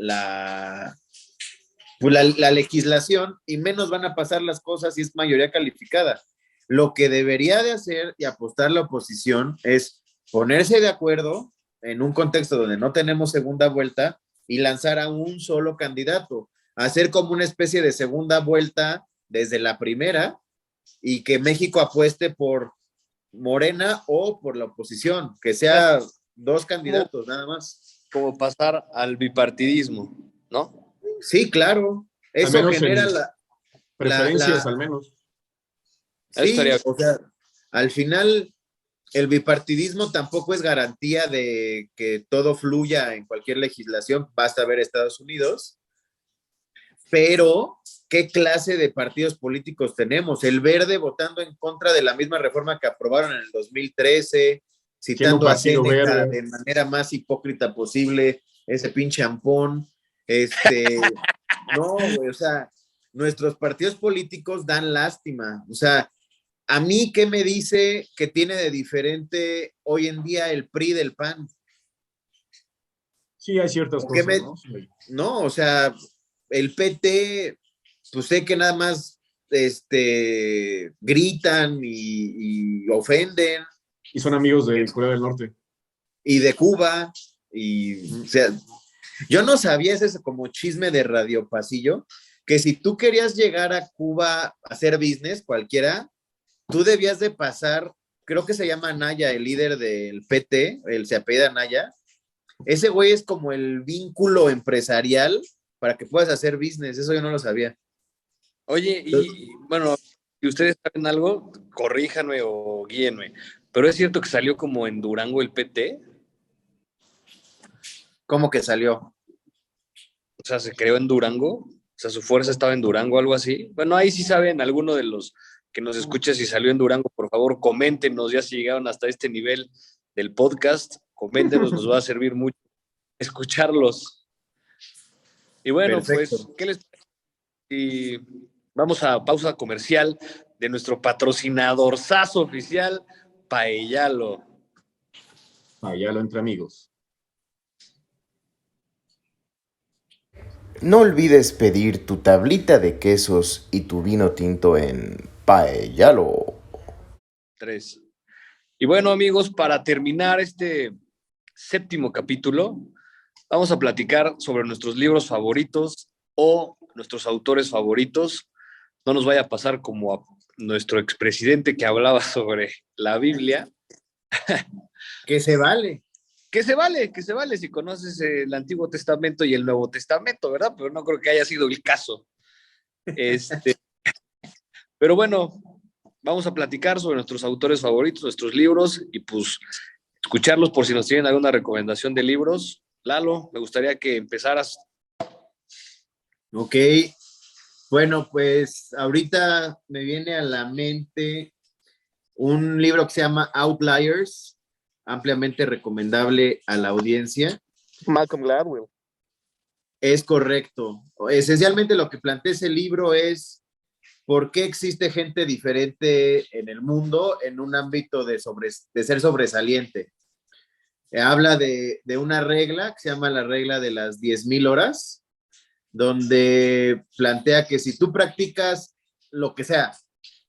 legislación y menos van a pasar las cosas si es mayoría calificada. Lo que debería de hacer y apostar la oposición es ponerse de acuerdo en un contexto donde no tenemos segunda vuelta y lanzar a un solo candidato, hacer como una especie de segunda vuelta desde la primera y que México apueste por Morena o por la oposición, que sea dos candidatos nada más. Como pasar al bipartidismo, ¿no? Sí, claro. Al Eso menos genera en preferencias, al menos. Eso Sí, estaría... o sea, al final el bipartidismo tampoco es garantía de que todo fluya en cualquier legislación, basta ver Estados Unidos, pero ¿qué clase de partidos políticos tenemos? El Verde votando en contra de la misma reforma que aprobaron en el 2013, Siendo un citando a partido Séneca verde. de manera más hipócrita posible, ese pinche ampón, no, güey, o sea, nuestros partidos políticos dan lástima, o sea, ¿a mí qué me dice que tiene de diferente hoy en día el PRI del PAN? Sí, hay ciertas ¿O qué cosas, me, ¿no? Sí. no, o sea, el PT, pues sé que nada más gritan y ofenden, Y son amigos de Corea del Norte. y de Cuba, y o sea, yo no sabía ese como chisme de Radio Pasillo, que si tú querías llegar a Cuba a hacer business, cualquiera, tú debías de pasar, creo que se llama Naya, el líder del PT, se apellida Naya, ese güey es como el vínculo empresarial para que puedas hacer business, eso yo no lo sabía. Oye, y bueno, si ustedes saben algo, corríjanme o guíenme, pero es cierto que salió como en Durango el PT, ¿Cómo que salió? o sea, se creó en Durango, o sea, su fuerza estaba en Durango, algo así. Bueno, ahí sí saben alguno de los que nos escucha si salió en Durango, por favor, coméntenos ya si llegaron hasta este nivel del podcast, coméntenos, nos va a servir mucho escucharlos. Y bueno, Perfecto. pues, ¿qué les parece? Y vamos a pausa comercial de nuestro patrocinador sazo oficial, Paellalo. Ya lo entre amigos. No olvides pedir tu tablita de quesos y tu vino tinto en Paellalo. 3. Y bueno, amigos, para terminar este séptimo capítulo, vamos a platicar sobre nuestros libros favoritos o nuestros autores favoritos. No nos vaya a pasar como a nuestro expresidente que hablaba sobre la Biblia. Que se vale. Que se vale si conoces el Antiguo Testamento y el Nuevo Testamento, ¿verdad? Pero no creo que haya sido el caso. Pero bueno, vamos a platicar sobre nuestros autores favoritos, nuestros libros y pues escucharlos por si nos tienen alguna recomendación de libros. Lalo, me gustaría que empezaras. Ok. Bueno, pues ahorita me viene a la mente un libro que se llama Outliers, ampliamente recomendable a la audiencia. Malcolm Gladwell. Es correcto. Esencialmente lo que plantea ese libro es por qué existe gente diferente en el mundo en un ámbito de ser sobresaliente. Habla de una regla que se llama la regla de las 10,000 horas, donde plantea que si tú practicas lo que sea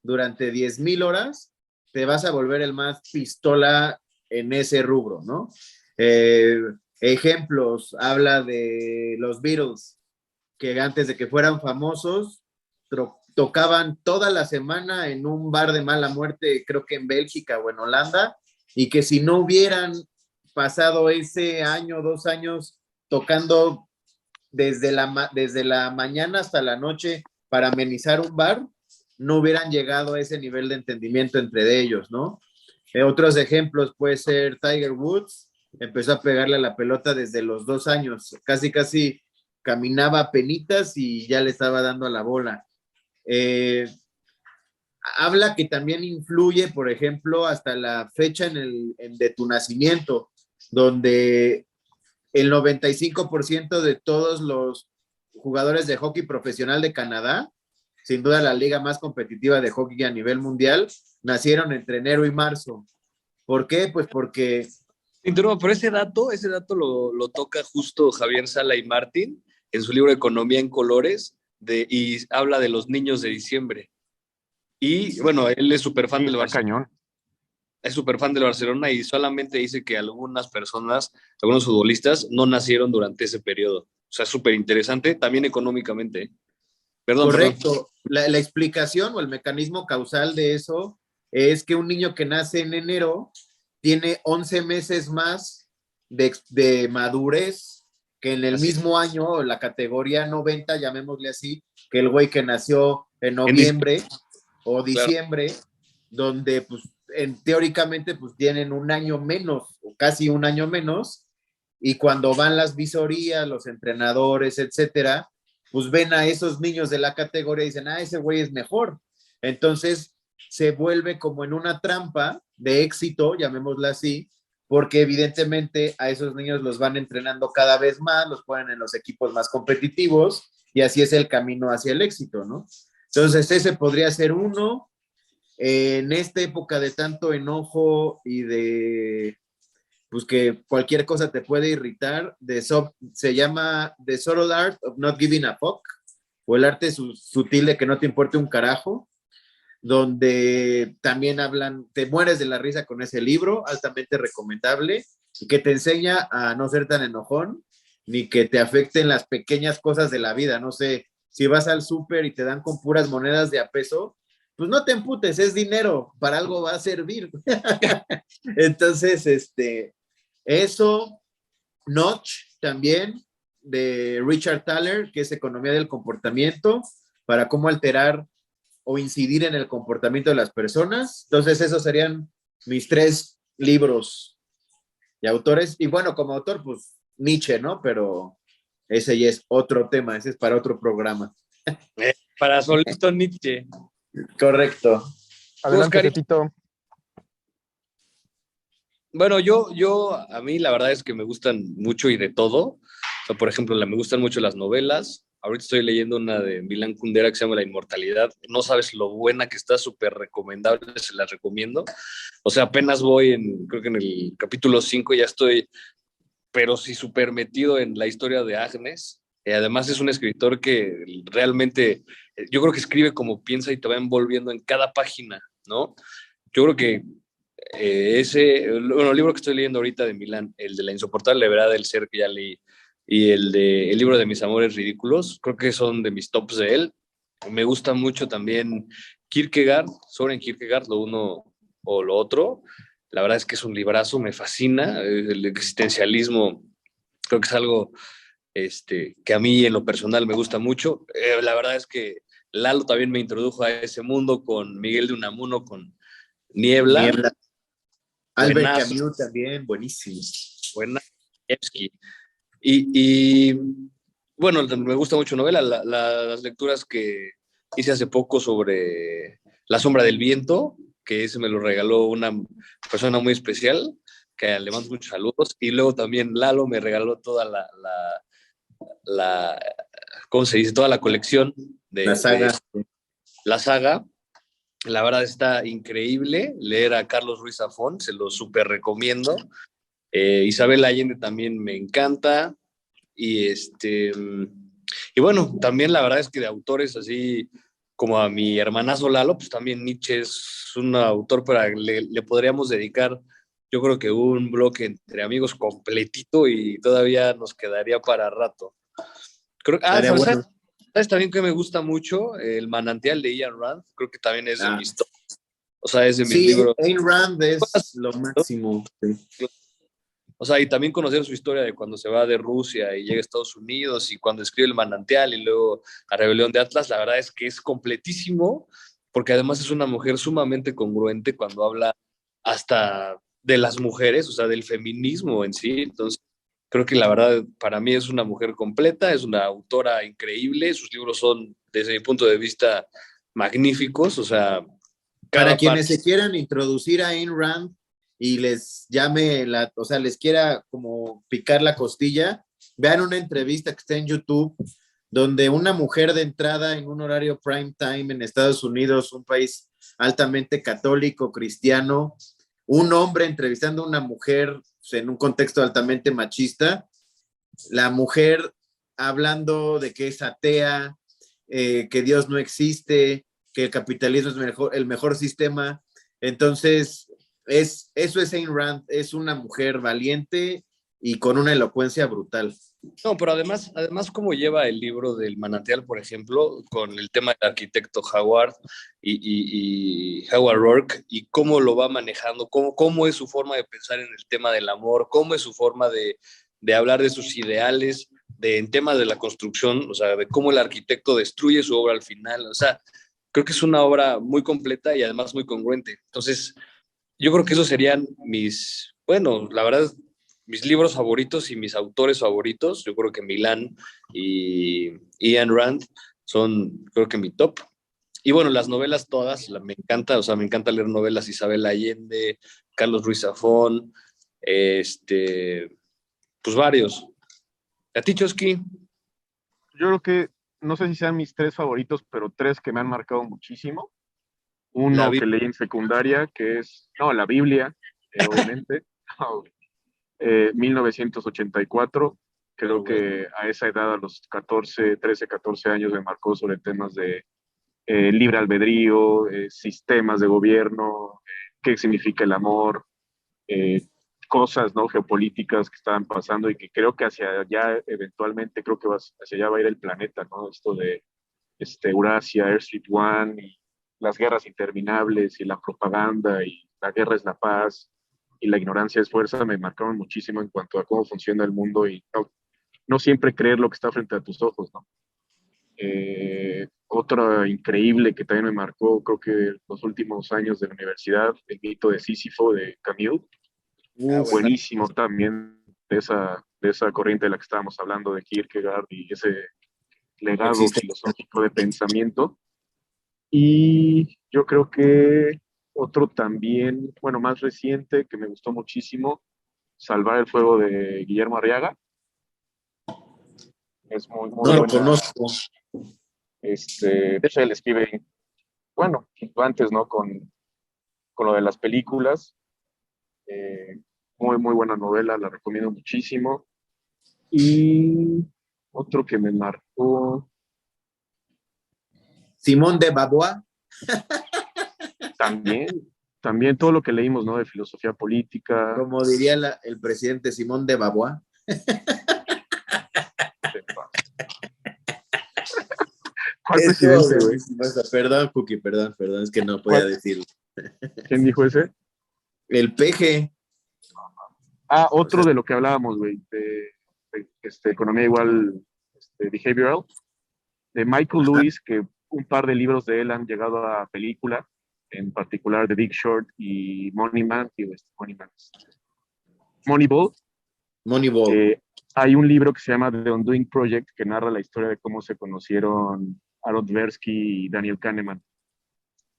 durante 10,000 horas, te vas a volver el más pistola en ese rubro, ¿no? Ejemplos, habla de los Beatles, que antes de que fueran famosos, tocaban toda la semana en un bar de mala muerte, creo que en Bélgica o en Holanda, y que si no hubieran pasado ese año, 2 años, tocando desde la mañana hasta la noche para amenizar un bar, no hubieran llegado a ese nivel de entendimiento entre ellos, ¿no? Otros ejemplos puede ser Tiger Woods, empezó a pegarle a la pelota desde los 2 años, casi caminaba a penitas y ya le estaba dando a la bola. Habla que también influye, por ejemplo, hasta la fecha de tu nacimiento, donde el 95% de todos los jugadores de hockey profesional de Canadá, sin duda la liga más competitiva de hockey a nivel mundial, nacieron entre enero y marzo. ¿Por qué? Pues porque... Pero ese dato lo toca justo Javier Sala y Martín en su libro Economía en Colores, y habla de los niños de diciembre. Y bueno, él es súper fan del Barcelona. Cañón. Es súper fan del Barcelona y solamente dice que algunas personas, algunos futbolistas, no nacieron durante ese periodo. O sea, súper interesante, también económicamente. Perdón. Correcto. La explicación o el mecanismo causal de eso es que un niño que nace en enero tiene 11 meses más de madurez que en el mismo año, la categoría 90, llamémosle así, que el güey que nació en noviembre o diciembre, claro, donde pues teóricamente pues tienen un año menos o casi un año menos, y cuando van las visorías, los entrenadores, etcétera, pues ven a esos niños de la categoría y dicen, ese güey es mejor. Entonces se vuelve como en una trampa de éxito, llamémosla así, porque evidentemente a esos niños los van entrenando cada vez más, los ponen en los equipos más competitivos y así es el camino hacia el éxito, ¿no? Entonces ese podría ser uno. En esta época de tanto enojo y de pues que cualquier cosa te puede irritar, se llama The Subtle Art of Not Giving a Fuck, o el arte sutil de que no te importe un carajo, donde también te mueres de la risa con ese libro, altamente recomendable, y que te enseña a no ser tan enojón, ni que te afecten las pequeñas cosas de la vida. No sé, si vas al súper y te dan con puras monedas de a peso, pues no te emputes, es dinero, para algo va a servir. Entonces, eso, Notch también, de Richard Thaler, que es Economía del Comportamiento, para cómo alterar o incidir en el comportamiento de las personas. Entonces, esos serían mis 3 libros y autores. Y bueno, como autor, pues Nietzsche, ¿no? Pero ese ya es otro tema, ese es para otro programa. Para solito Nietzsche. Correcto. Adelante, Pepito. Bueno, a mí la verdad es que me gustan mucho y de todo. O sea, por ejemplo, me gustan mucho las novelas. Ahorita estoy leyendo una de Milán Kundera que se llama La Inmortalidad. No sabes lo buena que está, súper recomendable, se la recomiendo. O sea, apenas creo que en el capítulo 5 ya estoy, pero sí súper metido en la historia de Agnes. Además es un escritor que realmente, yo creo que escribe como piensa y te va envolviendo en cada página, ¿no? Yo creo que el libro que estoy leyendo ahorita de Milán, el de La insoportable levedad del ser, que ya leí, y el libro de Mis amores ridículos, creo que son de mis tops de él. Me gusta mucho también Kierkegaard, Soren Kierkegaard, lo uno o lo otro. La verdad es que es un librazo, me fascina. El existencialismo creo que es algo que a mí en lo personal me gusta mucho. La verdad es que Lalo también me introdujo a ese mundo con Miguel de Unamuno, con Niebla. Albert Camus también, buenísimo. Buena. Y bueno, me gusta mucho novela, las lecturas que hice hace poco sobre La sombra del viento, que ese me lo regaló una persona muy especial, que le mando muchos saludos, y luego también Lalo me regaló toda ¿cómo se dice? Toda la colección de la saga. La verdad está increíble leer a Carlos Ruiz Zafón, se lo súper recomiendo. Isabel Allende también me encanta. Y bueno, también la verdad es que de autores así como a mi hermanazo Lalo, pues también Nietzsche es un autor le podríamos dedicar, yo creo que un bloque entre amigos completito y todavía nos quedaría para rato. Creo, bueno. ¿Sabes también que me gusta mucho? El manantial de Ian Rand, creo que también es de mis top. O sea, es de mis libros. Ayn Rand es lo máximo. Sí. O sea, y también conocer su historia de cuando se va de Rusia y llega a Estados Unidos y cuando escribe El Manantial y luego La Rebelión de Atlas, la verdad es que es completísimo, porque además es una mujer sumamente congruente cuando habla hasta de las mujeres, o sea, del feminismo en sí. Entonces, creo que la verdad para mí es una mujer completa, es una autora increíble, sus libros son, desde mi punto de vista, magníficos, o sea, Para cada quienes parte. se quieran introducir a Ayn Rand y les llame o sea, les quiera como picar la costilla, vean una entrevista que está en YouTube donde una mujer de entrada en un horario prime time en Estados Unidos, un país altamente católico, cristiano, un hombre entrevistando a una mujer en un contexto altamente machista, la mujer hablando de que es atea, que Dios no existe, que el capitalismo es el mejor sistema. Entonces, eso es Ayn Rand, es una mujer valiente y con una elocuencia brutal. No, pero además cómo lleva el libro del Manantial, por ejemplo, con el tema del arquitecto Howard y Howard Rourke, y cómo lo va manejando, cómo es su forma de pensar en el tema del amor, cómo es su forma de hablar de sus ideales, en temas de la construcción, o sea, de cómo el arquitecto destruye su obra al final. O sea, creo que es una obra muy completa y además muy congruente. Entonces, yo creo que esos serían bueno, la verdad, mis libros favoritos y mis autores favoritos. Yo creo que Milán y Ayn Rand son, creo que mi top. Y bueno, las novelas todas, me encanta, o sea, me encanta leer novelas Isabel Allende, Carlos Ruiz Zafón, pues varios. ¿A ti, Chosky? Yo creo que, no sé si sean mis tres favoritos, pero tres que me han marcado muchísimo. La Uno vi. que leí en secundaria, que es, no, la Biblia, obviamente. No, 1984. Muy Creo bueno. que a esa edad, a los 14, 13, 14 años, me marcó sobre temas de libre albedrío, sistemas de gobierno, qué significa el amor, eh, cosas, ¿no? Geopolíticas que estaban pasando y que creo que hacia allá, eventualmente, creo que hacia allá va a ir el planeta, ¿no? Esto de Eurasia, Air Street One, y las guerras interminables, y la propaganda, y la guerra es la paz, y la ignorancia es fuerza, me marcaron muchísimo en cuanto a cómo funciona el mundo y no siempre creer lo que está frente a tus ojos, ¿no? Otra increíble que también me marcó, creo que los últimos años de la universidad, El mito de Sísifo de Camus, Uf, Buena. buenísimo también de esa corriente de la que estábamos hablando de Kierkegaard y ese legado existe. filosófico de pensamiento. Y yo creo que otro también, bueno, más reciente, que me gustó muchísimo, Salvar el Fuego de Guillermo Arriaga. Es muy, muy No lo buena. conozco. Pues él escribe, bueno, antes, ¿no? Con lo de las películas. Eh, muy, muy buena novela, la recomiendo muchísimo. Y otro que me marcó Simón de Beauvoir. también todo lo que leímos, ¿no? De filosofía política. Como diría el presidente Simón de Beauvoir. ¿Cuál Estuvo presidente, güey? buenísimo esa. Perdón, Cookie, perdón, es que no podía ¿Cuál? decirlo. ¿Quién dijo ese? El peje. O Otro sea, de lo que hablábamos, güey, economía igual, behavioral, de Michael ajá. Lewis, que un par de libros de él han llegado a película, en particular The Big Short y Moneyball. Moneyball. Eh, Hay un libro que se llama The Undoing Project, que narra la historia de cómo se conocieron Aaron Tversky y Daniel Kahneman.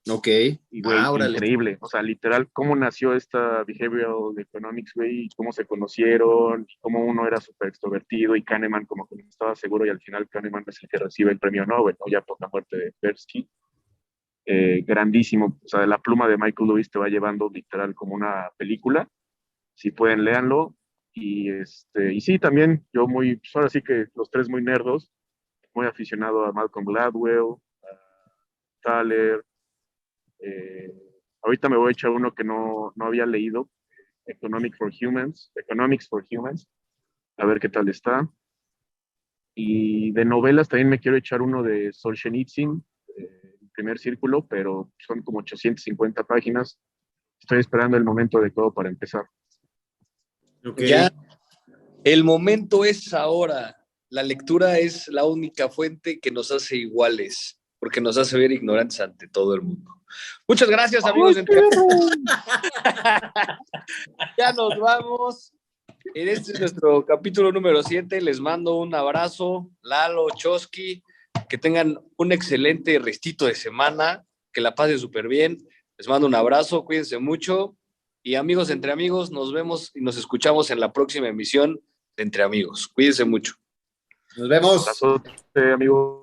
Ok. Y, güey, Ah, órale. increíble. O sea, literal, cómo nació esta Behavioral Economics, güey, y cómo se conocieron, y cómo uno era súper extrovertido y Kahneman como que no estaba seguro, y al final Kahneman es el que recibe el premio Nobel, ¿no? Ya por la muerte de Tversky. Grandísimo. O sea, la pluma de Michael Lewis te va llevando literal como una película. Si pueden, léanlo. Y sí, también yo pues ahora sí que los tres muy nerdos, muy aficionado a Malcolm Gladwell, a Thaler. eh, Ahorita me voy a echar uno que no había leído, Economics for Humans, a ver qué tal está. Y de novelas también me quiero echar uno de Solzhenitsyn, Primer Círculo, pero son como 850 páginas. Estoy esperando el momento adecuado para empezar. Ok. Ya, el momento es ahora. La lectura es la única fuente que nos hace iguales, porque nos hace ver ignorantes ante todo el mundo. Muchas gracias, amigos. Ya nos vamos. Este es nuestro capítulo número 7. Les mando un abrazo, Lalo, Chosky. Que tengan un excelente restito de semana. Que la pasen súper bien. Les mando un abrazo, cuídense mucho. Y amigos entre amigos, nos vemos y nos escuchamos en la próxima emisión de Entre Amigos. Cuídense mucho. Nos vemos. Abrazo, amigo.